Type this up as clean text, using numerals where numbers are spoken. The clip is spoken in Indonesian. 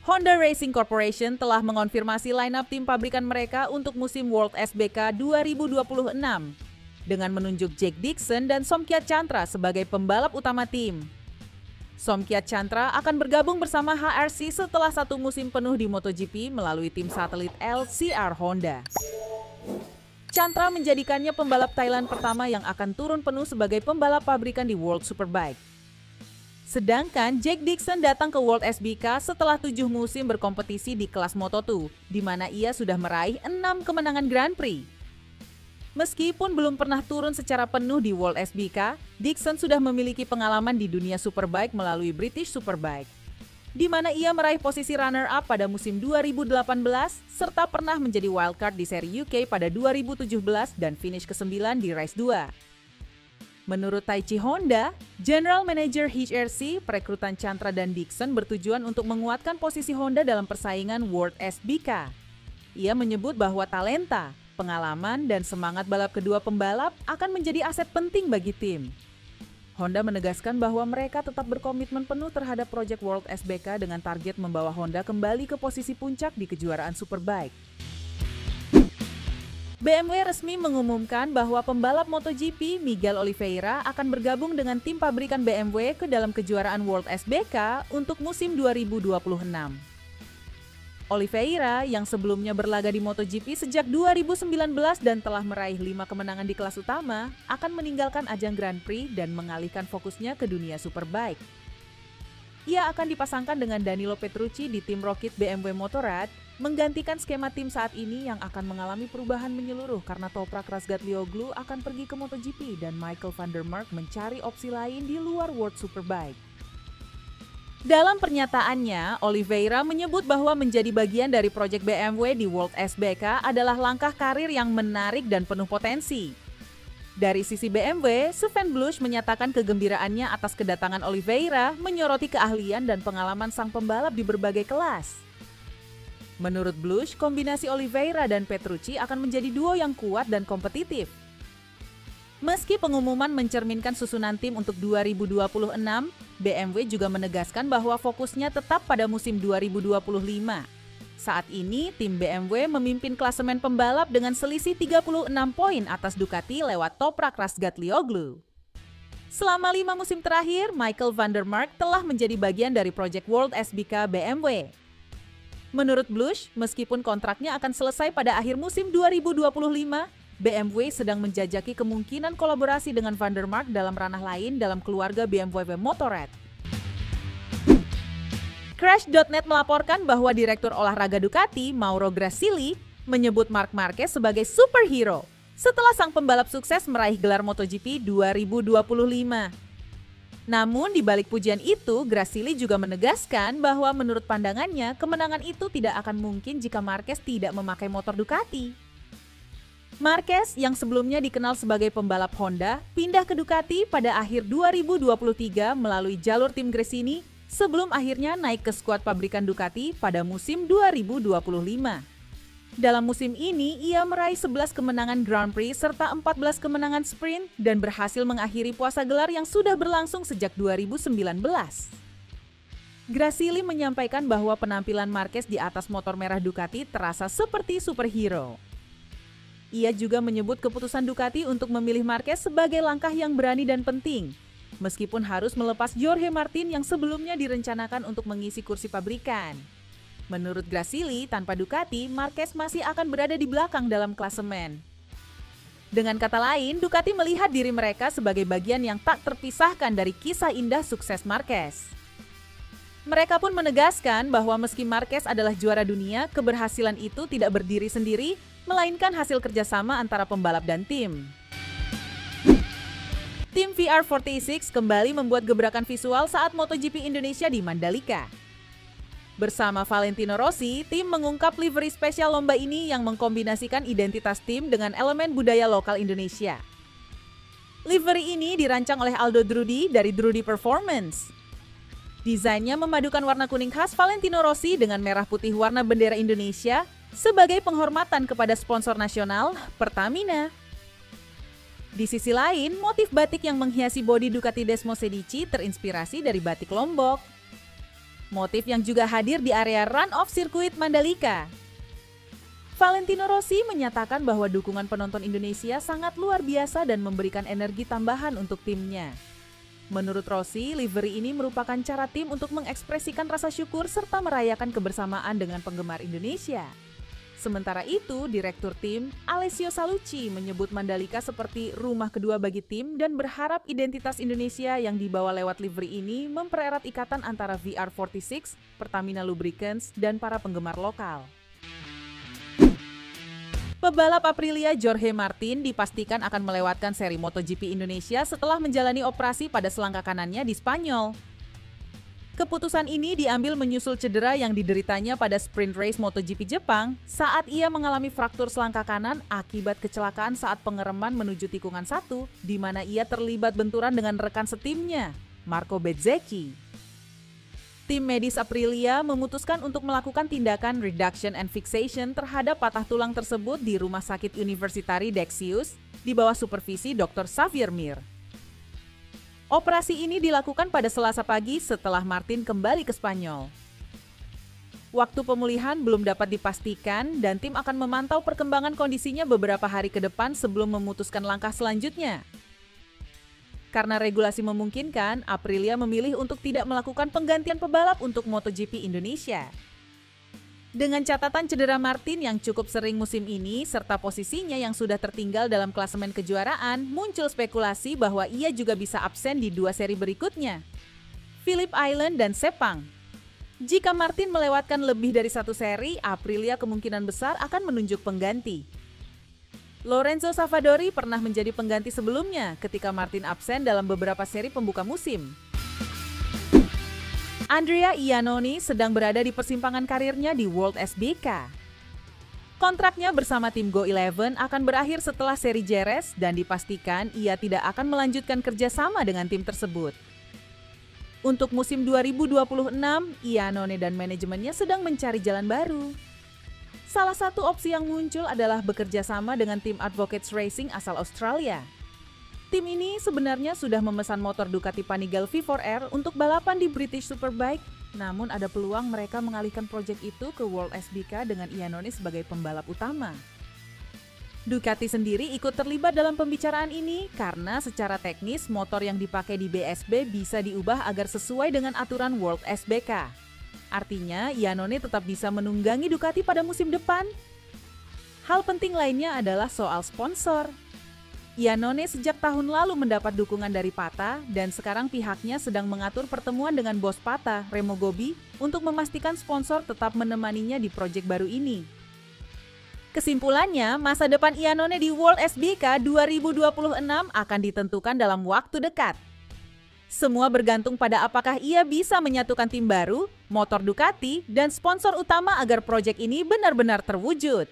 Honda Racing Corporation telah mengonfirmasi lineup tim pabrikan mereka untuk musim World SBK 2026 dengan menunjuk Jake Dixon dan Somkhyat Chantra sebagai pembalap utama tim. Somkhyat Chantra akan bergabung bersama HRC setelah satu musim penuh di MotoGP melalui tim satelit LCR Honda. Chantra menjadikannya pembalap Thailand pertama yang akan turun penuh sebagai pembalap pabrikan di World Superbike. Sedangkan Jake Dixon datang ke World SBK setelah 7 musim berkompetisi di kelas Moto2, di mana ia sudah meraih 6 kemenangan Grand Prix. Meskipun belum pernah turun secara penuh di World SBK, Dixon sudah memiliki pengalaman di dunia Superbike melalui British Superbike, di mana ia meraih posisi runner-up pada musim 2018, serta pernah menjadi wildcard di seri UK pada 2017 dan finish ke-9 di Race 2. Menurut Taichi Honda, General Manager HRC, perekrutan Chantra dan Dixon bertujuan untuk menguatkan posisi Honda dalam persaingan World SBK. Ia menyebut bahwa talenta, pengalaman, dan semangat balap kedua pembalap akan menjadi aset penting bagi tim. Honda menegaskan bahwa mereka tetap berkomitmen penuh terhadap proyek World SBK dengan target membawa Honda kembali ke posisi puncak di kejuaraan Superbike. BMW resmi mengumumkan bahwa pembalap MotoGP Miguel Oliveira akan bergabung dengan tim pabrikan BMW ke dalam kejuaraan World SBK untuk musim 2026. Oliveira yang sebelumnya berlaga di MotoGP sejak 2019 dan telah meraih 5 kemenangan di kelas utama, akan meninggalkan ajang Grand Prix dan mengalihkan fokusnya ke dunia Superbike. Ia akan dipasangkan dengan Danilo Petrucci di tim Rocket BMW Motorrad, menggantikan skema tim saat ini yang akan mengalami perubahan menyeluruh karena Toprak Razgatlioglu akan pergi ke MotoGP dan Michael van der Mark mencari opsi lain di luar World Superbike. Dalam pernyataannya, Oliveira menyebut bahwa menjadi bagian dari proyek BMW di World SBK adalah langkah karir yang menarik dan penuh potensi. Dari sisi BMW, Sven Blush menyatakan kegembiraannya atas kedatangan Oliveira, menyoroti keahlian dan pengalaman sang pembalap di berbagai kelas. Menurut Blush, kombinasi Oliveira dan Petrucci akan menjadi duo yang kuat dan kompetitif. Meski pengumuman mencerminkan susunan tim untuk 2026, BMW juga menegaskan bahwa fokusnya tetap pada musim 2025. Saat ini, tim BMW memimpin klasemen pembalap dengan selisih 36 poin atas Ducati lewat Toprak Razgatlioglu. Selama 5 musim terakhir, Michael van der Mark telah menjadi bagian dari proyek World SBK BMW. Menurut Blush, meskipun kontraknya akan selesai pada akhir musim 2025, BMW sedang menjajaki kemungkinan kolaborasi dengan van der Mark dalam ranah lain dalam keluarga BMW Motorrad. Crash.net melaporkan bahwa Direktur Olahraga Ducati, Mauro Grasili, menyebut Marc Marquez sebagai superhero setelah sang pembalap sukses meraih gelar MotoGP 2025. Namun di balik pujian itu, Grasili juga menegaskan bahwa menurut pandangannya kemenangan itu tidak akan mungkin jika Marquez tidak memakai motor Ducati. Marquez yang sebelumnya dikenal sebagai pembalap Honda, pindah ke Ducati pada akhir 2023 melalui jalur tim Gresini sebelum akhirnya naik ke skuad pabrikan Ducati pada musim 2025. Dalam musim ini, ia meraih 11 kemenangan Grand Prix serta 14 kemenangan sprint dan berhasil mengakhiri puasa gelar yang sudah berlangsung sejak 2019. Grasili menyampaikan bahwa penampilan Marquez di atas motor merah Ducati terasa seperti superhero. Ia juga menyebut keputusan Ducati untuk memilih Marquez sebagai langkah yang berani dan penting, meskipun harus melepas Jorge Martin yang sebelumnya direncanakan untuk mengisi kursi pabrikan. Menurut Grasili, tanpa Ducati, Marquez masih akan berada di belakang dalam klasemen. Dengan kata lain, Ducati melihat diri mereka sebagai bagian yang tak terpisahkan dari kisah indah sukses Marquez. Mereka pun menegaskan bahwa meski Marquez adalah juara dunia, keberhasilan itu tidak berdiri sendiri, melainkan hasil kerjasama antara pembalap dan tim. Tim VR46 kembali membuat gebrakan visual saat MotoGP Indonesia di Mandalika. Bersama Valentino Rossi, tim mengungkap livery spesial lomba ini yang mengkombinasikan identitas tim dengan elemen budaya lokal Indonesia. Livery ini dirancang oleh Aldo Drudi dari Drudi Performance. Desainnya memadukan warna kuning khas Valentino Rossi dengan merah putih warna bendera Indonesia sebagai penghormatan kepada sponsor nasional, Pertamina. Di sisi lain, motif batik yang menghiasi bodi Ducati Desmo Sedici terinspirasi dari batik Lombok. motif yang juga hadir di area run-off sirkuit Mandalika. Valentino Rossi menyatakan bahwa dukungan penonton Indonesia sangat luar biasa dan memberikan energi tambahan untuk timnya. Menurut Rossi, livery ini merupakan cara tim untuk mengekspresikan rasa syukur serta merayakan kebersamaan dengan penggemar Indonesia. Sementara itu, Direktur Tim, Alessio Salucci, menyebut Mandalika seperti rumah kedua bagi tim dan berharap identitas Indonesia yang dibawa lewat livery ini mempererat ikatan antara VR46, Pertamina Lubricants, dan para penggemar lokal. Pebalap Aprilia Jorge Martin dipastikan akan melewatkan seri MotoGP Indonesia setelah menjalani operasi pada selangkah kanannya di Spanyol. Keputusan ini diambil menyusul cedera yang dideritanya pada sprint race MotoGP Jepang saat ia mengalami fraktur selangkah kanan akibat kecelakaan saat pengereman menuju tikungan 1, di mana ia terlibat benturan dengan rekan setimnya, Marco Bezzecchi. Tim medis Aprilia memutuskan untuk melakukan tindakan reduction and fixation terhadap patah tulang tersebut di Rumah Sakit Universitari Dexius di bawah supervisi Dr. Xavier Mir. Operasi ini dilakukan pada Selasa pagi setelah Martin kembali ke Spanyol. Waktu pemulihan belum dapat dipastikan dan tim akan memantau perkembangan kondisinya beberapa hari ke depan sebelum memutuskan langkah selanjutnya. Karena regulasi memungkinkan, Aprilia memilih untuk tidak melakukan penggantian pebalap untuk MotoGP Indonesia. Dengan catatan cedera Martin yang cukup sering musim ini, serta posisinya yang sudah tertinggal dalam klasemen kejuaraan, muncul spekulasi bahwa ia juga bisa absen di 2 seri berikutnya, Phillip Island dan Sepang. Jika Martin melewatkan lebih dari 1 seri, Aprilia kemungkinan besar akan menunjuk pengganti. Lorenzo Savadori pernah menjadi pengganti sebelumnya ketika Martin absen dalam beberapa seri pembuka musim. Andrea Iannone sedang berada di persimpangan karirnya di World SBK. Kontraknya bersama tim Go11 akan berakhir setelah seri Jerez dan dipastikan ia tidak akan melanjutkan kerjasama dengan tim tersebut. Untuk musim 2026, Iannone dan manajemennya sedang mencari jalan baru. Salah satu opsi yang muncul adalah bekerja sama dengan tim Advocates Racing asal Australia. Tim ini sebenarnya sudah memesan motor Ducati Panigale V4R untuk balapan di British Superbike, namun ada peluang mereka mengalihkan proyek itu ke World SBK dengan Iannone sebagai pembalap utama. Ducati sendiri ikut terlibat dalam pembicaraan ini karena secara teknis motor yang dipakai di BSB bisa diubah agar sesuai dengan aturan World SBK. Artinya, Iannone tetap bisa menunggangi Ducati pada musim depan. Hal penting lainnya adalah soal sponsor. Iannone sejak tahun lalu mendapat dukungan dari Pata dan sekarang pihaknya sedang mengatur pertemuan dengan bos Pata, Remo Gobi, untuk memastikan sponsor tetap menemaninya di proyek baru ini. Kesimpulannya, masa depan Iannone di World SBK 2026 akan ditentukan dalam waktu dekat. Semua bergantung pada apakah ia bisa menyatukan tim baru, motor Ducati, dan sponsor utama agar proyek ini benar-benar terwujud.